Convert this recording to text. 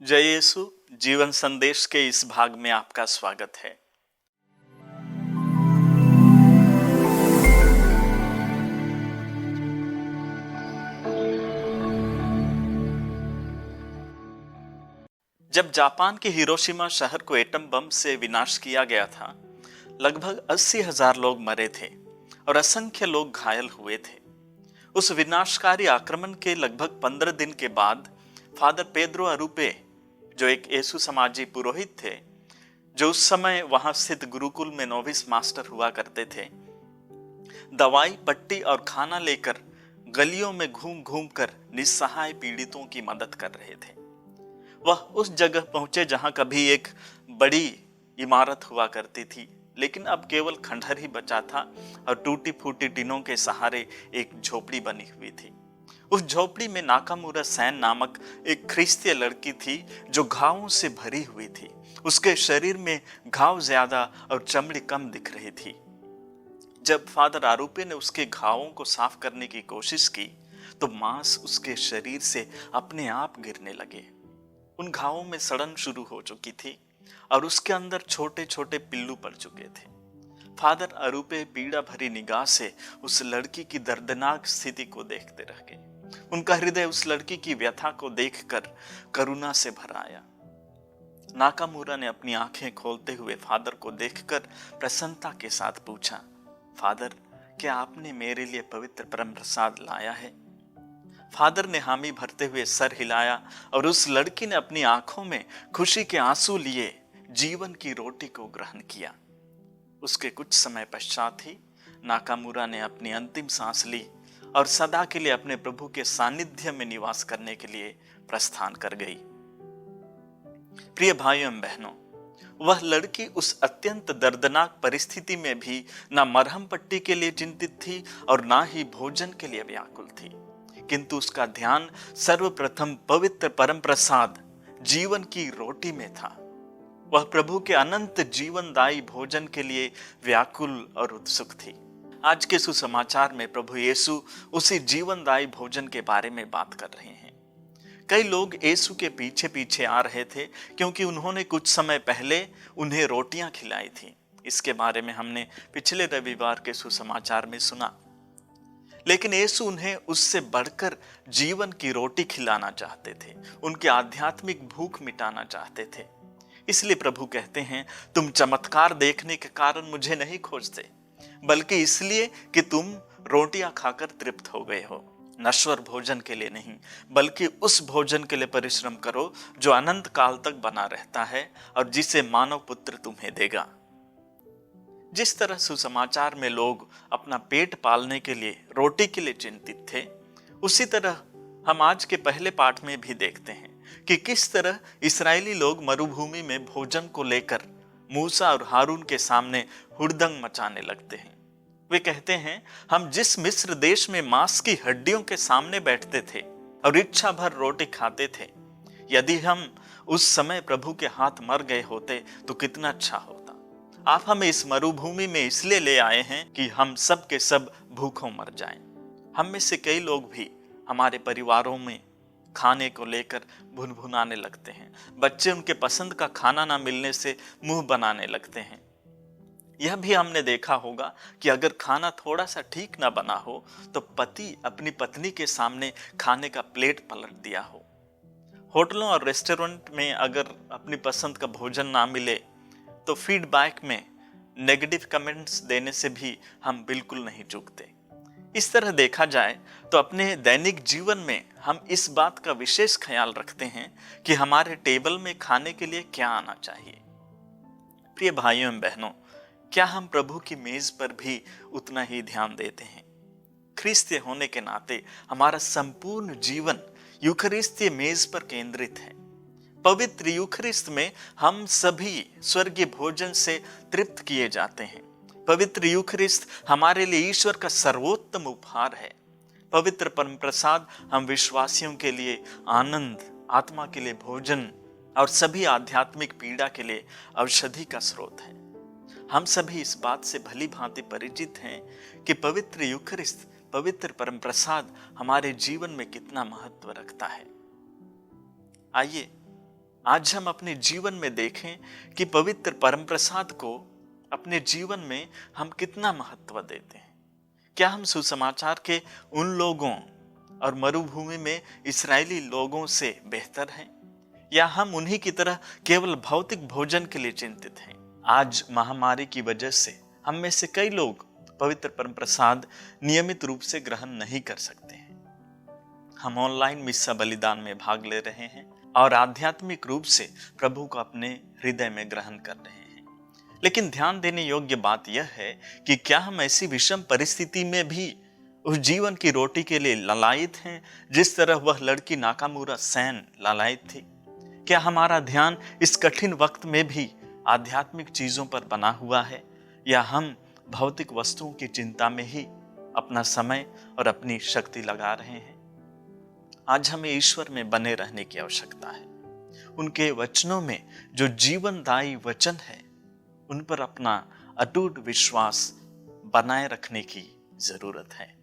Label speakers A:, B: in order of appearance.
A: जय यीशु। जीवन संदेश के इस भाग में आपका स्वागत है। जब जापान के हिरोशिमा शहर को एटम बम से विनाश किया गया था, लगभग 80,000 लोग मरे थे और असंख्य लोग घायल हुए थे। उस विनाशकारी आक्रमण के लगभग 15 दिन के बाद फादर पेद्रो अरुपे, जो एक येसु समाजी पुरोहित थे, जो उस समय वहां स्थित गुरुकुल में नोविस मास्टर हुआ करते थे, दवाई, पट्टी और खाना लेकर गलियों में घूम घूम कर निस्सहाय पीड़ितों की मदद कर रहे थे। वह उस जगह पहुंचे जहां कभी एक बड़ी इमारत हुआ करती थी, लेकिन अब केवल खंडहर ही बचा था और टूटी फूटी टीनों के सहारे एक झोपड़ी बनी हुई थी। उस झोपड़ी में नाकामुरा सैन नामक एक ख्रिस्तीय लड़की थी जो घावों से भरी हुई थी। उसके शरीर में घाव ज्यादा और चमड़ी कम दिख रही थी। जब फादर आरूपे ने उसके घावों को साफ करने की कोशिश की तो मांस उसके शरीर से अपने आप गिरने लगे। उन घावों में सड़न शुरू हो चुकी थी और उसके अंदर छोटे छोटे पिल्लू पड़ चुके थे। फादर अरूपे पीड़ा भरी निगाह से उस लड़की की दर्दनाक स्थिति को देखते रह गए। उनका हृदय उस लड़की की व्यथा को देखकर करुणा से भर आया। नाकामुरा ने अपनी आंखें खोलते हुए फादर को देखकर प्रसन्नता के साथ पूछा, फादर, क्या आपने मेरे लिए पवित्र परम प्रसाद लाया है? फादर ने हामी भरते हुए सर हिलाया और उस लड़की ने अपनी आंखों में खुशी के आंसू लिए जीवन की रोटी को ग्रहण किया। उसके कुछ समय पश्चात ही नाकामुरा ने अपनी अंतिम सांस ली और सदा के लिए अपने प्रभु के सानिध्य में निवास करने के लिए प्रस्थान कर गई। प्रिय भाइयों एवं बहनों, वह लड़की उस अत्यंत दर्दनाक परिस्थिति में भी ना मरहम पट्टी के लिए चिंतित थी और ना ही भोजन के लिए व्याकुल थी, किंतु उसका ध्यान सर्वप्रथम पवित्र परम प्रसाद जीवन की रोटी में था। वह प्रभु के अनंत जीवनदायी भोजन के लिए व्याकुल और उत्सुक थी। आज के सुसमाचार में प्रभु यीशु उसी जीवनदायी भोजन के बारे में बात कर रहे हैं। कई लोग यीशु के पीछे पीछे आ रहे थे क्योंकि उन्होंने कुछ समय पहले उन्हें रोटियां खिलाई थी। इसके बारे में हमने पिछले रविवार के सुसमाचार में सुना। लेकिन यीशु उन्हें उससे बढ़कर जीवन की रोटी खिलाना चाहते थे, उनकी आध्यात्मिक भूख मिटाना चाहते थे। इसलिए प्रभु कहते हैं, तुम चमत्कार देखने के कारण मुझे नहीं खोजते, बल्कि इसलिए कि तुम रोटियां खाकर तृप्त हो गए हो। नश्वर भोजन के लिए नहीं, बल्कि उस भोजन के लिए परिश्रम करो जो अनंत काल तक बना रहता है और जिसे मानव पुत्र तुम्हें देगा। जिस तरह सुसमाचार में लोग अपना पेट पालने के लिए रोटी के लिए चिंतित थे, उसी तरह हम आज के पहले पाठ में भी देखते हैं कि किस तरह इस्राएली लोग मरुभूमि में भोजन को लेकर मूसा और हारून के सामने हुड़दंग मचाने लगते हैं। वे कहते हैं, हम जिस मिस्र देश में मांस की हड्डियों के सामने बैठते थे और इच्छा भर रोटी खाते थे, यदि हम उस समय प्रभु के हाथ मर गए होते तो कितना अच्छा होता। आप हमें इस मरुभूमि में इसलिए ले आए हैं कि हम सब के सब भूखों मर जाएं। हम में से कई लोग भी हमारे परिवारों में खाने को लेकर भुनभुनाने लगते हैं। बच्चे उनके पसंद का खाना ना मिलने से मुंह बनाने लगते हैं। यह भी हमने देखा होगा कि अगर खाना थोड़ा सा ठीक ना बना हो तो पति अपनी पत्नी के सामने खाने का प्लेट पलट दिया हो। होटलों और रेस्टोरेंट में अगर अपनी पसंद का भोजन ना मिले तो फीडबैक में नेगेटिव कमेंट्स देने से भी हम बिल्कुल नहीं चूकते। इस तरह देखा जाए तो अपने दैनिक जीवन में हम इस बात का विशेष ख्याल रखते हैं कि हमारे टेबल में खाने के लिए क्या आना चाहिए। प्रिय भाइयों एवं बहनों, क्या हम प्रभु की मेज पर भी उतना ही ध्यान देते हैं? ख्रिस्तीय होने के नाते हमारा संपूर्ण जीवन यूखरिस्तीय मेज पर केंद्रित है। पवित्र यूखरिस्त में हम सभी स्वर्गीय भोजन से तृप्त किए जाते हैं। पवित्र यूखरिस्त हमारे लिए ईश्वर का सर्वोत्तम उपहार है। पवित्र परम प्रसाद हम विश्वासियों के लिए आनंद, आत्मा के लिए भोजन और सभी आध्यात्मिक पीड़ा के लिए औषधि का स्रोत है। हम सभी इस बात से भली भांति परिचित हैं कि पवित्र यूखरिस्त, पवित्र परम प्रसाद हमारे जीवन में कितना महत्व रखता है। आइए आज हम अपने जीवन में देखें कि पवित्र परम प्रसाद को अपने जीवन में हम कितना महत्व देते हैं। क्या हम सुसमाचार के उन लोगों और मरुभूमि में इस्राएली लोगों से बेहतर हैं, या हम उन्हीं की तरह केवल भौतिक भोजन के लिए चिंतित हैं? आज महामारी की वजह से हम में से कई लोग पवित्र परम प्रसाद नियमित रूप से ग्रहण नहीं कर सकते हैं। हम ऑनलाइन मिस्सा बलिदान में भाग ले रहे हैं और आध्यात्मिक रूप से प्रभु को अपने हृदय में ग्रहण कर रहे हैं। लेकिन ध्यान देने योग्य बात यह है कि क्या हम ऐसी विषम परिस्थिति में भी उस जीवन की रोटी के लिए लालायित हैं जिस तरह वह लड़की नाकामुरा सैन लालायित थी? क्या हमारा ध्यान इस कठिन वक्त में भी आध्यात्मिक चीजों पर बना हुआ है, या हम भौतिक वस्तुओं की चिंता में ही अपना समय और अपनी शक्ति लगा रहे हैं? आज हमें ईश्वर में बने रहने की आवश्यकता है। उनके वचनों में जो जीवनदायी वचन है, उन पर अपना अटूट विश्वास बनाए रखने की जरूरत है।